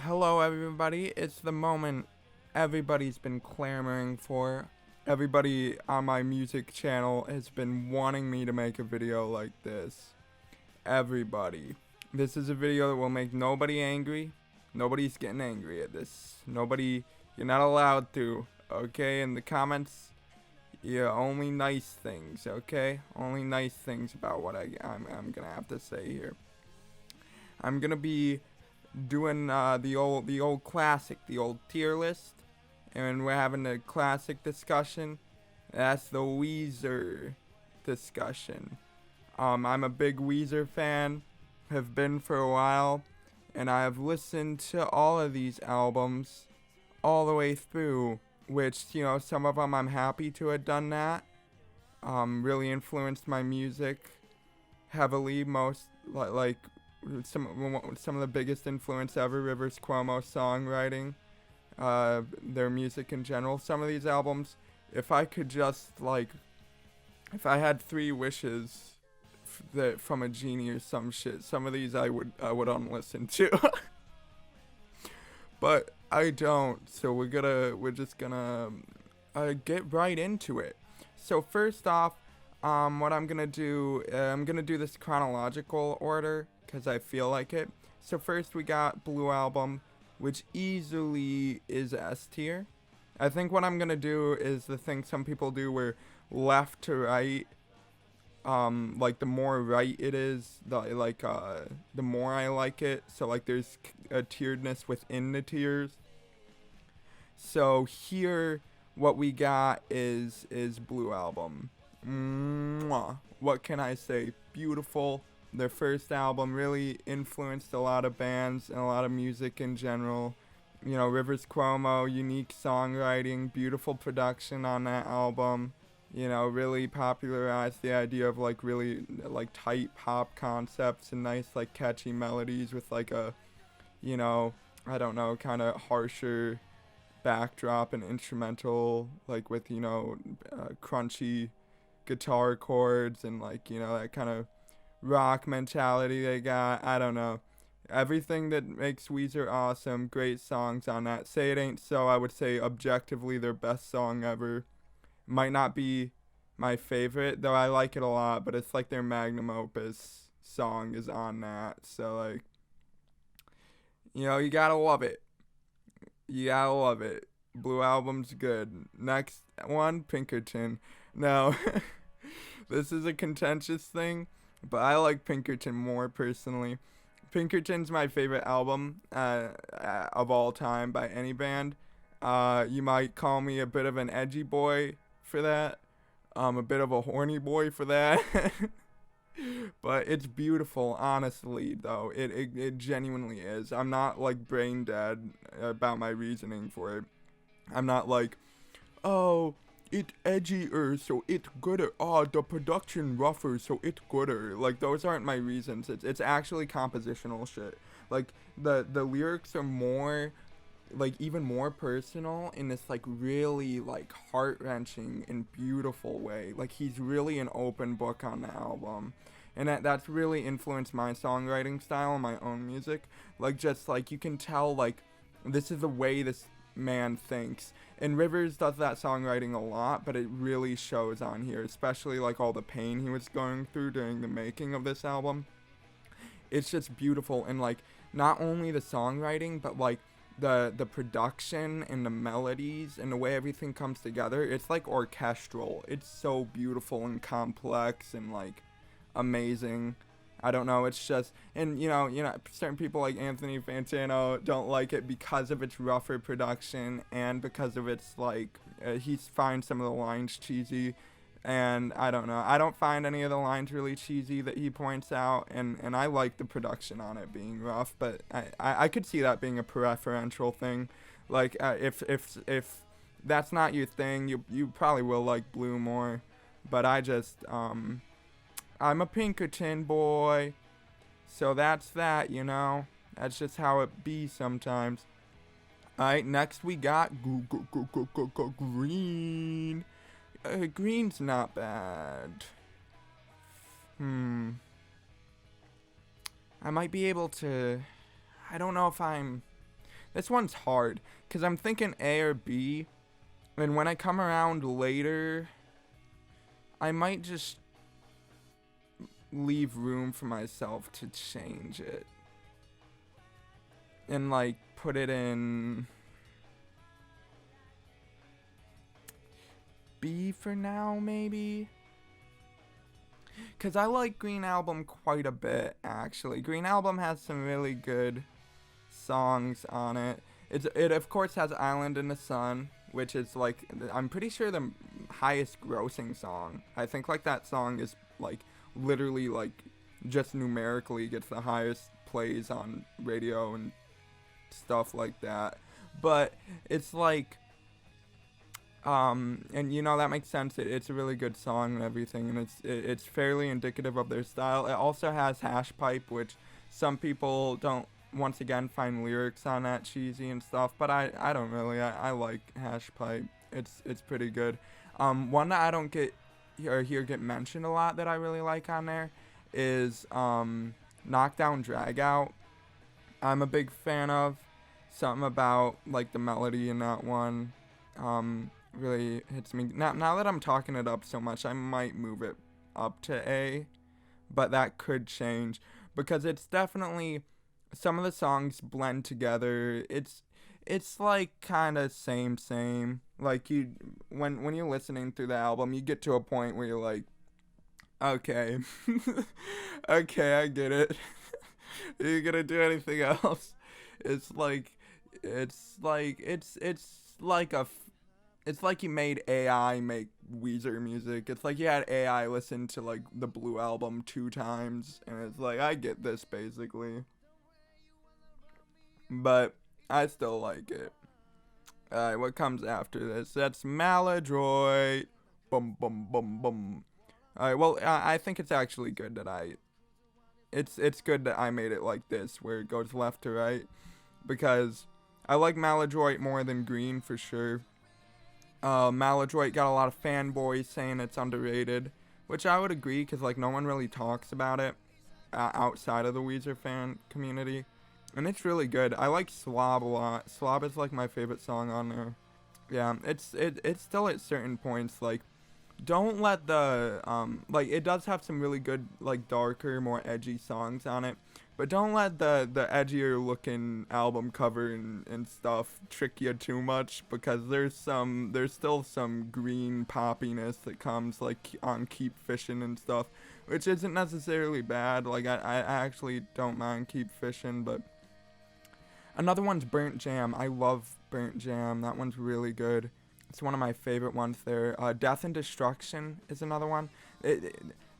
Hello, everybody. It's the moment everybody's been clamoring for. Everybody on my music channel has been wanting me to make a video like this. Everybody. This is a video that will make nobody angry. Nobody's getting angry at this. You're not allowed to, okay? In the comments, yeah, only nice things, okay? Only nice things about what I'm gonna have to say here. I'm gonna be doing the old classic, the old tier list, and we're having a classic discussion. That's the Weezer discussion. I'm a big Weezer fan, have been for a while, and I have listened to all of these albums all the way through, which, some of them I'm happy to have done that. Really influenced my music heavily, most, like some of the biggest influence ever, Rivers Cuomo songwriting, their music in general. Some of these albums, if I had 3 wishes from a genie or some shit, some of these I would unlisten to. But I don't, so we're just gonna get right into it. So first off, what I'm gonna do, I'm gonna do this chronological order because I feel like it. So first we got Blue Album, which easily is S tier. I think what I'm gonna do is the thing some people do where left to right, like the more right it is, the more I like it. So like there's a tieredness within the tiers. So here, what we got is Blue Album. Mwah. What can I say? Beautiful. Their first album really influenced a lot of bands and a lot of music in general. Rivers Cuomo, unique songwriting, beautiful production on that album. Really popularized the idea of really tight pop concepts and nice catchy melodies with I don't know, kind of harsher backdrop and instrumental, with crunchy guitar chords and that kind of rock mentality they got. I don't know. Everything that makes Weezer awesome. Great songs on that. Say It Ain't So, I would say objectively their best song ever. Might not be my favorite, though I like it a lot, but it's their magnum opus song is on that. So you gotta love it. You gotta love it. Blue Album's good. Next one, Pinkerton. Now, this is a contentious thing, but I like Pinkerton more personally. Pinkerton's my favorite album of all time by any band. You might call me a bit of an edgy boy for that. A bit of a horny boy for that. But it's beautiful, honestly, though. It genuinely is. I'm not brain dead about my reasoning for it. I'm not oh, it edgier, so it gooder. Oh, the production rougher, so it gooder. Those aren't my reasons. It's actually compositional shit. The lyrics are more, even more personal in this really heart-wrenching and beautiful way. He's really an open book on the album, and that's really influenced my songwriting style and my own music. You can tell this is the way this man thinks. And Rivers does that songwriting a lot, but it really shows on here, especially all the pain he was going through during the making of this album. It's just beautiful, and not only the songwriting, but the production and the melodies and the way everything comes together. It's orchestral. It's so beautiful and complex and amazing. I don't know, it's just, and certain people like Anthony Fantano don't like it because of its rougher production and because of its he finds some of the lines cheesy, and I don't know, I don't find any of the lines really cheesy that he points out, and I like the production on it being rough, but I could see that being a preferential thing. If that's not your thing, you probably will like Blue more, but I'm a Pinkerton boy, so that's that, That's just how it be sometimes. Alright, next we got Green. Green's not bad. I might be able to... I don't know if I'm... This one's hard, because I'm thinking A or B, and when I come around later, I might just leave room for myself to change it. And, like, put it in B for now, maybe? Because I like Green Album quite a bit, actually. Green Album has some really good songs on it. It of course has Island in the Sun, which is like, I'm pretty sure the highest grossing song. I think like that song is like literally like just numerically gets the highest plays on radio and stuff like that. But it's like, and you know, that makes sense. It's a really good song and everything, and it's fairly indicative of their style. It also has Hash Pipe, which some people don't, once again, find lyrics on that cheesy and stuff, but I don't really. I like Hash Pipe. It's pretty good. One that I don't get or hear get mentioned a lot that I really like on there is Knockdown Drag Out. I'm a big fan of. Something about like the melody in that one really hits me. Now that I'm talking it up so much, I might move it up to A, but that could change because it's definitely, some of the songs blend together. It's like kind of same. Like you, when you're listening through the album, you get to a point where you're like, okay, okay, I get it. Are you gonna do anything else? It's like you made AI make Weezer music. It's like you had AI listen to like the Blue Album 2 times, and it's like, I get this basically, but I still like it. Alright, what comes after this? That's Maladroit. Bum bum bum bum. Alright, well, I think it's actually good that it's good that I made it like this, where it goes left to right, because I like Maladroit more than Green for sure. Maladroit got a lot of fanboys saying it's underrated, which I would agree, because like no one really talks about it outside of the Weezer fan community, and it's really good. I like Slob a lot. Slob is like my favorite song on there. Yeah, it's still at certain points like, don't let the like, it does have some really good like darker, more edgy songs on it, but don't let the edgier looking album cover and stuff trick you too much, because there's still some green poppiness that comes like on Keep Fishing and stuff, which isn't necessarily bad. Like I actually don't mind Keep Fishing, but another one's Burnt Jam. I love Burnt Jam. That one's really good. It's one of my favorite ones there. Death and Destruction is another one.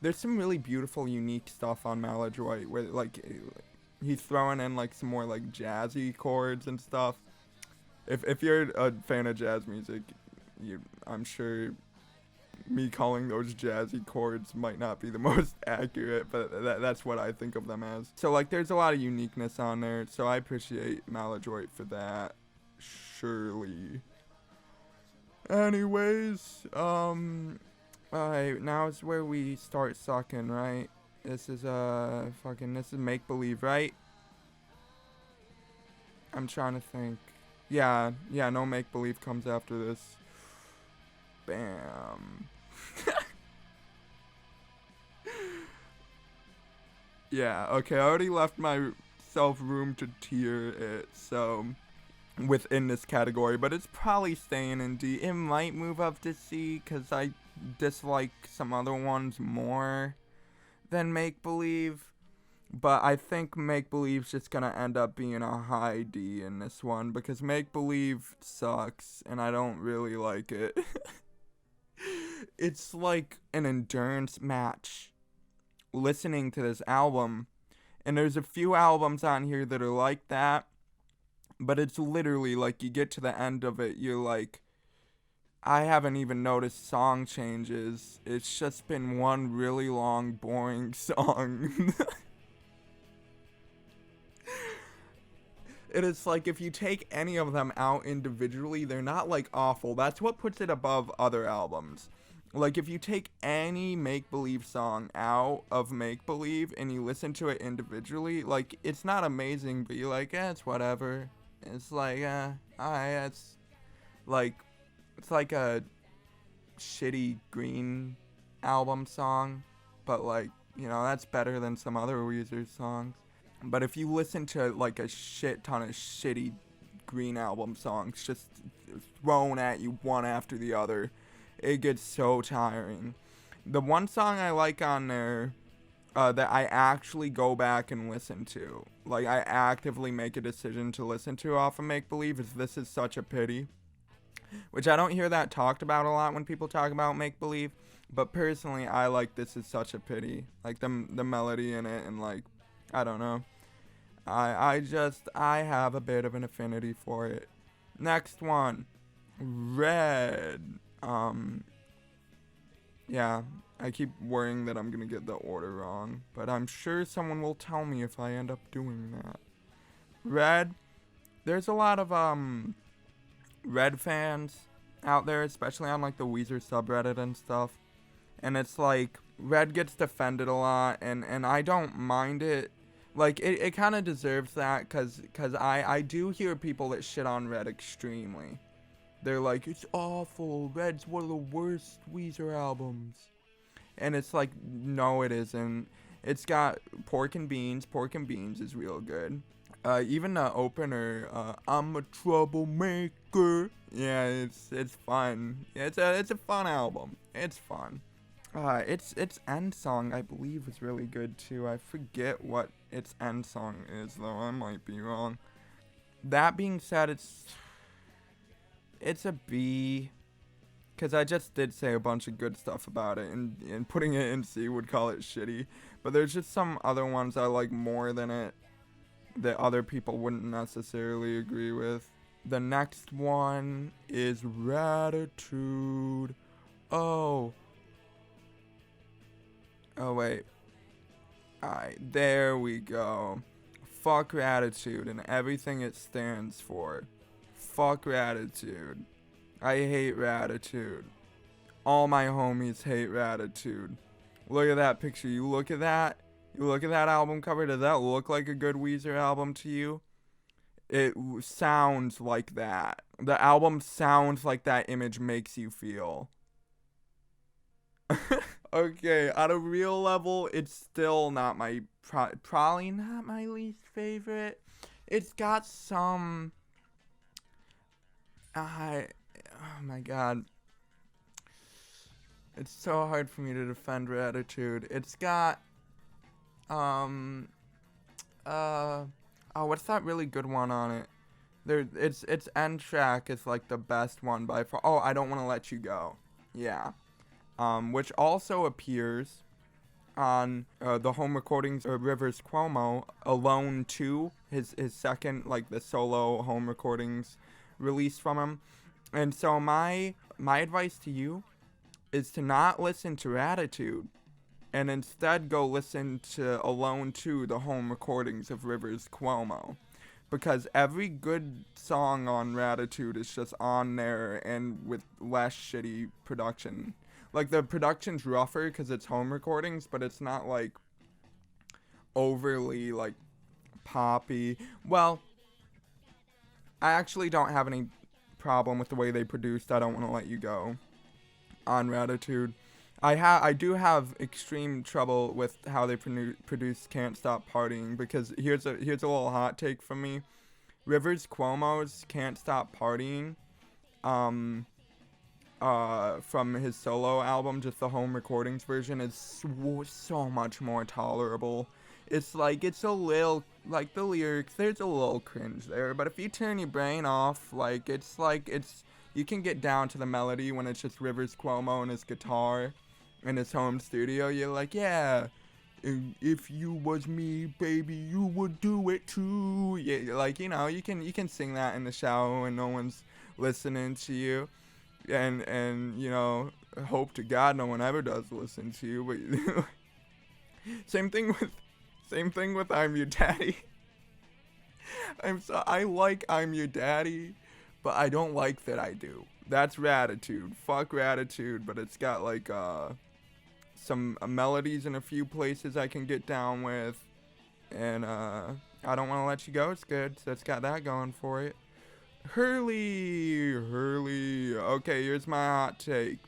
There's some really beautiful, unique stuff on Maladroit, where like he's throwing in like some more like jazzy chords and stuff. If you're a fan of jazz music, I'm sure me calling those jazzy chords might not be the most accurate, but that's what I think of them as. So like, there's a lot of uniqueness on there, so I appreciate Maladroit for that, surely. Anyways, alright, now is where we start sucking, right? This is this is Make Believe, right? I'm trying to think. Yeah, no Make Believe comes after this. Bam. Yeah, okay, I already left myself room to tier it, so within this category, but it's probably staying in D. It might move up to C, because I dislike some other ones more than Make Believe, but I think Make Believe's just gonna end up being a high D in this one, because Make Believe sucks, and I don't really like it. It's like an endurance match listening to this album, and there's a few albums on here that are like that, but it's literally like, you get to the end of it, you're like, I haven't even noticed song changes. It's just been one really long, boring song. It is like, if you take any of them out individually, they're not like awful. That's what puts it above other albums. Like, if you take any Make Believe song out of Make Believe and you listen to it individually, like, it's not amazing, but you're like, it's whatever. It's like, it's like, it's like a shitty Green album song, but like, that's better than some other Weezer songs. But if you listen to like a shit ton of shitty Green album songs just thrown at you one after the other, it gets so tiring. The one song I like on there, that I actually go back and listen to, like I actively make a decision to listen to off of Make Believe, is This Is Such a Pity, which I don't hear that talked about a lot when people talk about Make Believe, but personally I like This Is Such a Pity, like the melody in it, and like, I don't know, I have a bit of an affinity for it. Next one, Red. Yeah, I keep worrying that I'm gonna get the order wrong, but I'm sure someone will tell me if I end up doing that. Red, there's a lot of Red fans out there, especially on like the Weezer subreddit and stuff. And it's like, Red gets defended a lot, and I don't mind it. Like, it kind of deserves that, cause I do hear people that shit on Red extremely. They're like, it's awful, Red's one of the worst Weezer albums. And it's like, no it isn't. It's got Pork and Beans. Pork and Beans is real good. Even the opener, I'm a troublemaker. Yeah, it's fun. It's a fun album. It's fun. Its end song, I believe, is really good too. I forget what its end song is though. I might be wrong. That being said, it's a B, because I just did say a bunch of good stuff about it, and putting it in C would call it shitty. But there's just some other ones I like more than it that other people wouldn't necessarily agree with. The next one is Ratitude. Oh wait. Alright, there we go. Fuck Ratitude and everything it stands for. Fuck Ratitude. I hate Ratitude. All my homies hate Ratitude. Look at that picture. You look at that album cover. Does that look like a good Weezer album to you? It sounds like that. The album sounds like that image makes you feel. Okay, on a real level, it's still not my, probably not my least favorite. It's got some, oh my god. It's so hard for me to defend Ratitude. It's got, what's that really good one on it? Its end track is like the best one by far. Oh, I Don't Want to Let You Go. Yeah. Which also appears on the home recordings of Rivers Cuomo, Alone 2, his second, like, the solo home recordings released from him. And so my advice to you is to not listen to Ratitude, and instead go listen to Alone 2, the home recordings of Rivers Cuomo. Because every good song on Ratitude is just on there and with less shitty production. Like, the production's rougher because it's home recordings, but it's not, like, overly, like, poppy. Well, I actually don't have any problem with the way they produced I Don't Want to Let You Go on Ratitude. I do have extreme trouble with how they produce Can't Stop Partying, because here's a little hot take from me. Rivers Cuomo's Can't Stop Partying, from his solo album, just the home recordings version, is so much more tolerable. It's like, it's a little, like, the lyrics, there's a little cringe there, but if you turn your brain off, like, you can get down to the melody when it's just Rivers Cuomo and his guitar in his home studio. You're like, yeah, if you was me, baby, you would do it too. Yeah, like, you can sing that in the shower when no one's listening to you. And hope to God no one ever does listen to you. But same thing with I'm Your Daddy. I like I'm Your Daddy, but I don't like That I Do. That's Ratitude. Fuck Ratitude, but it's got like some melodies in a few places I can get down with, and I Don't Want to Let You Go is good, so it's got that going for it. Hurley. Okay, here's my hot take.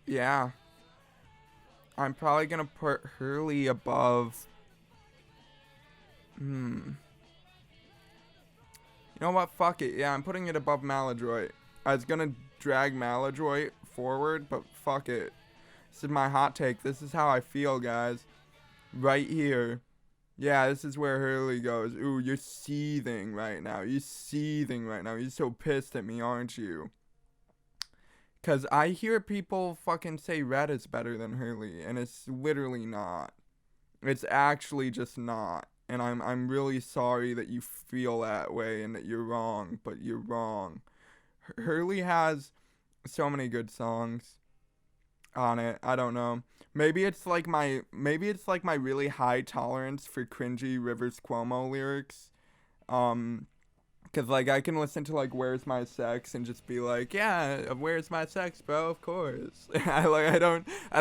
Yeah, I'm probably gonna put Hurley above. You know what? Fuck it. Yeah, I'm putting it above Maladroit. I was gonna drag Maladroit forward, but fuck it. This is my hot take. This is how I feel, guys. Right here. Yeah, this is where Hurley goes. Ooh, you're seething right now. You're seething right now. You're so pissed at me, aren't you? Because I hear people fucking say Red is better than Hurley, and it's literally not. It's actually just not. And I'm really sorry that you feel that way and that you're wrong, but you're wrong. Hurley has so many good songs on it. I don't know. Maybe it's like my really high tolerance for cringy Rivers Cuomo lyrics. Um Cause like I can listen to like Where's My Sex and just be like, yeah, Where's My Sex, bro? Of course. I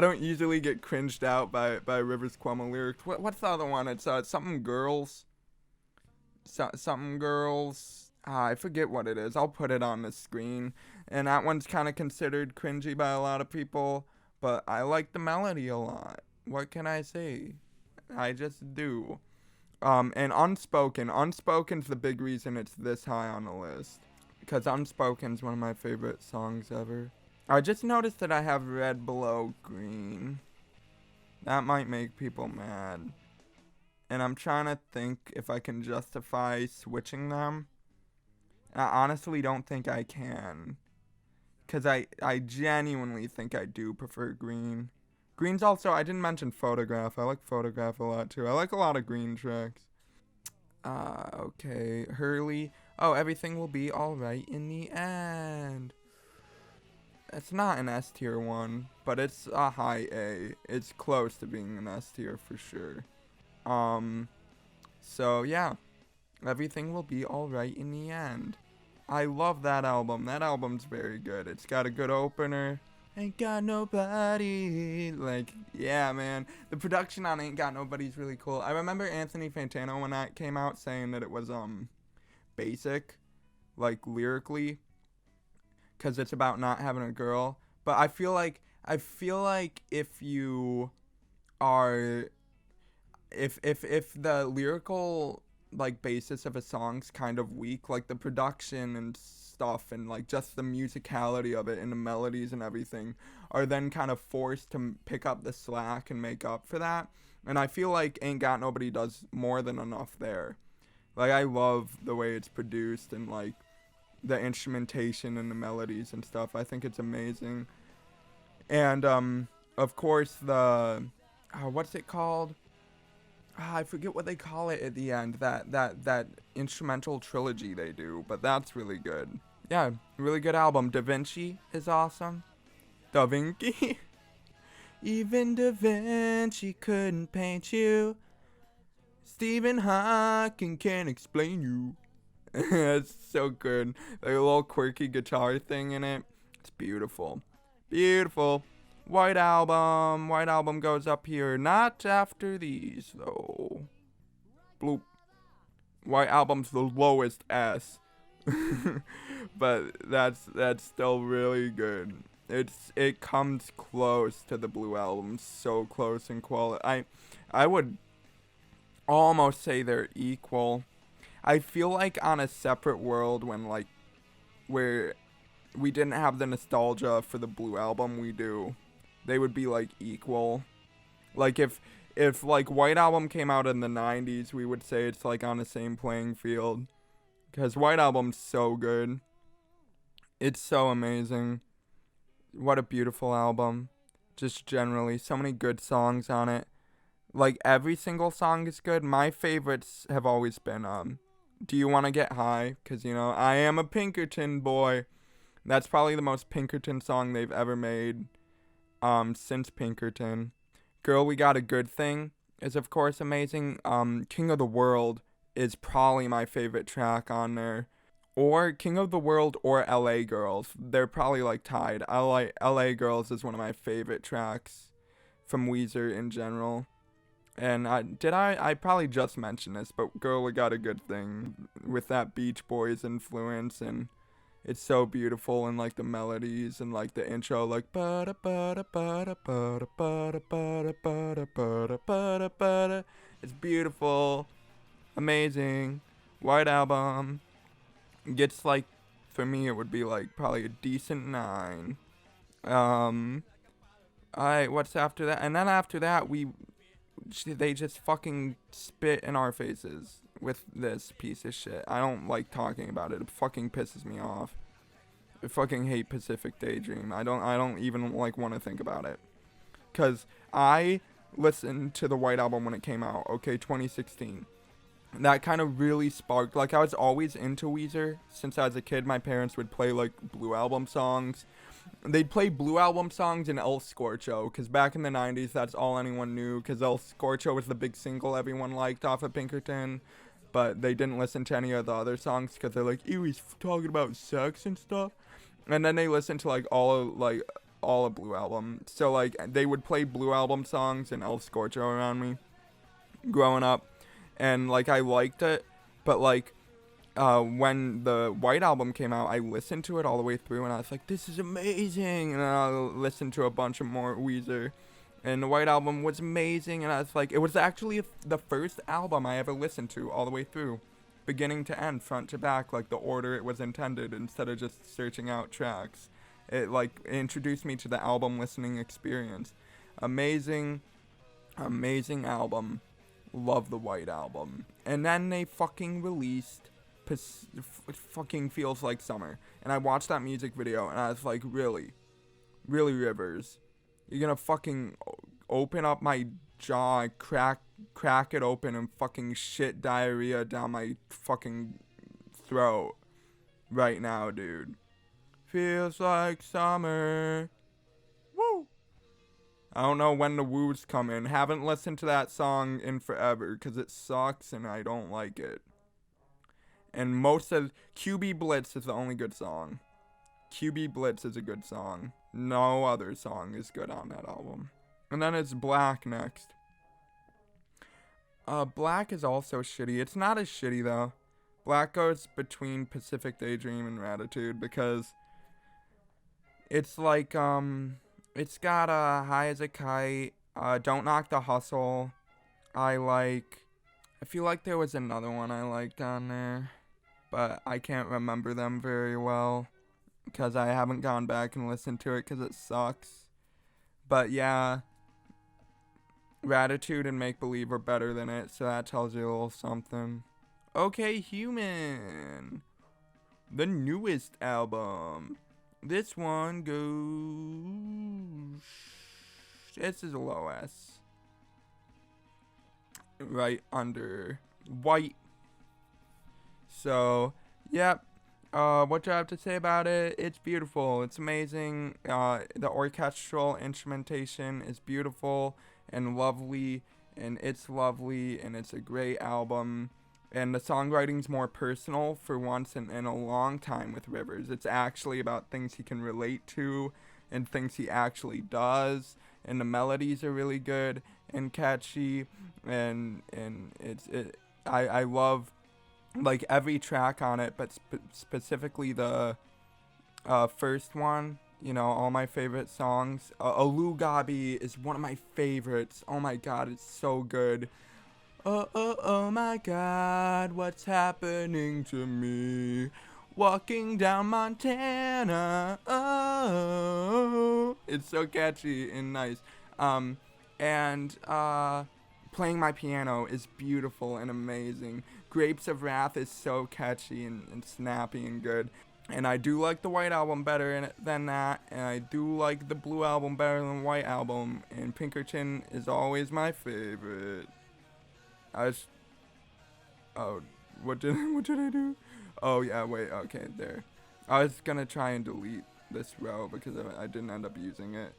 don't usually get cringed out by Rivers Cuomo lyrics. What's the other one? It's something girls. Something girls. I forget what it is. I'll put it on the screen. And that one's kind of considered cringy by a lot of people, but I like the melody a lot. What can I say? I just do. And Unspoken's the big reason it's this high on the list. Because Unspoken's one of my favorite songs ever. I just noticed that I have red below green. That might make people mad. And I'm trying to think if I can justify switching them. I honestly don't think I can. Because I genuinely think I do prefer green. Green's also, I didn't mention Photograph. I like Photograph a lot too. I like a lot of green tracks. Okay. Hurley. Oh, Everything Will Be Alright in the End. It's not an S tier one, but it's a high A. It's close to being an S tier for sure. So yeah. Everything Will Be Alright in the End. I love that album. That album's very good. It's got a good opener. Ain't Got Nobody. Like, yeah, man. The production on Ain't Got Nobody's really cool. I remember Anthony Fantano when that came out saying that it was basic, like lyrically, because it's about not having a girl. But I feel like if you are if the lyrical like basis of a song's kind of weak, like the production and stuff and like just the musicality of it and the melodies and everything are then kind of forced to pick up the slack and make up for that. And I feel like Ain't Got Nobody does more than enough there. Like I love the way it's produced and like the instrumentation and the melodies and stuff. I think it's amazing. And of course the what's it called? I forget what they call it at the end. That instrumental trilogy they do, but that's really good. Yeah, really good album. Da Vinci is awesome. Da Vinci. Even Da Vinci couldn't paint you. Stephen Hawking can't explain you. It's so good. Like a little quirky guitar thing in it. It's beautiful. Beautiful. White Album goes up here. Not after these, though. Bloop. White Album's the lowest S. But that's still really good. It comes close to the Blue Album. So close in quality. I would almost say they're equal. I feel like on a separate world when like where we didn't have the nostalgia for the Blue Album we do, they would be like equal. Like if like White Album came out in the 90s, we would say it's like on the same playing field. Because White Album's so good. It's so amazing. What a beautiful album. Just generally, so many good songs on it. Like every single song is good. My favorites have always been Do You Want to Get High? Because, you know, I am a Pinkerton boy. That's probably the most Pinkerton song they've ever made. Since Pinkerton. Girl, We Got a Good Thing is of course amazing. King of the World is probably my favorite track on there. or King of the World or LA Girls. They're probably like tied. I like LA Girls is one of my favorite tracks from Weezer in general. And I probably just mentioned this, but Girl Got a Good Thing with that Beach Boys influence, and it's so beautiful, and like the melodies and like the intro, like ba ba ba ba ba ba ba ba ba. It's beautiful, amazing. White Album gets like, for me it would be like probably a decent 9. Alright, what's after that? And then after that they just fucking spit in our faces with this piece of shit. I don't like talking about it. It fucking pisses me off. I fucking hate Pacific Daydream. I don't even like want to think about it. Cause I listened to the White Album when it came out, okay, 2016. That kind of really sparked, like I was always into Weezer. Since I was a kid, my parents would play like Blue Album songs. They'd play Blue Album songs and El Scorcho, because back in the 90s, that's all anyone knew, because El Scorcho was the big single everyone liked off of Pinkerton, but they didn't listen to any of the other songs, because they're like, ew, he's talking about sex and stuff, and then they listened to, like, all of Blue Album, so, like, they would play Blue Album songs and El Scorcho around me, growing up, and, like, I liked it, but, like, when the White Album came out, I listened to it all the way through, and I was like, this is amazing, and then I listened to a bunch of more Weezer, and the White Album was amazing, and I was like, it was actually the first album I ever listened to all the way through, beginning to end, front to back, like the order it was intended, instead of just searching out tracks. It, like, introduced me to the album listening experience. Amazing album. Love the White Album. And then they fucking released fucking Feels Like Summer, and I watched that music video and I was like, really Rivers, you're gonna fucking open up my jaw, crack it open, and fucking shit diarrhea down my fucking throat right now, dude. Feels like summer. Woo. I don't know when the woos come in. Haven't listened to that song in forever because it sucks and I don't like it. And most of QB Blitz is the only good song. QB Blitz is a good song. No other song is good on that album. And then it's Black next. Black is also shitty. It's not as shitty though. Black goes between Pacific Daydream and Ratitude because it's like, it's got High as a Kite, Don't Knock the Hustle. I feel like there was another one I liked on there, but I can't remember them very well because I haven't gone back and listened to it because it sucks. But yeah, Ratitude and Make Believe are better than it, so that tells you a little something. Okay, Human, the newest album. This one goes, this is a low S, right under White. So, yep. What do I have to say about it? It's beautiful. It's amazing. The orchestral instrumentation is beautiful and lovely, and it's lovely, and it's a great album. And the songwriting's more personal for once in a long time with Rivers. It's actually about things he can relate to and things he actually does. And the melodies are really good and catchy. And I love like every track on it, but specifically the first one. You know, all my favorite songs. Alu Gabi is one of my favorites. Oh my god, it's so good. Oh my god, what's happening to me? Walking down Montana, oh. It's so catchy and nice. And Playing My Piano is beautiful and amazing. Grapes of Wrath is so catchy and snappy and good. And I do like the White Album better than that. And I do like the Blue Album better than the White Album. And Pinkerton is always my favorite. What did I do? Oh yeah, wait, okay, there. I was gonna try and delete this row because I didn't end up using it.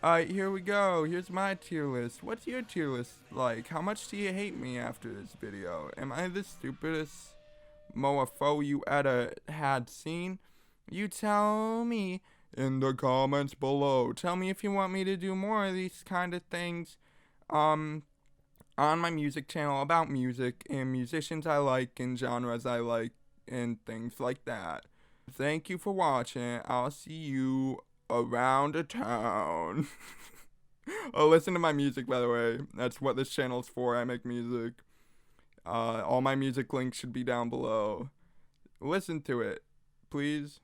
Alright, here we go. Here's my tier list. What's your tier list like? How much do you hate me after this video? Am I the stupidest mofo you ever had seen? You tell me in the comments below. Tell me if you want me to do more of these kind of things on my music channel about music and musicians I like and genres I like and things like that. Thank you for watching. I'll see you around the town. Oh, listen to my music, by the way. That's what this channel's for. I make music. All my music links should be down below. Listen to it, please.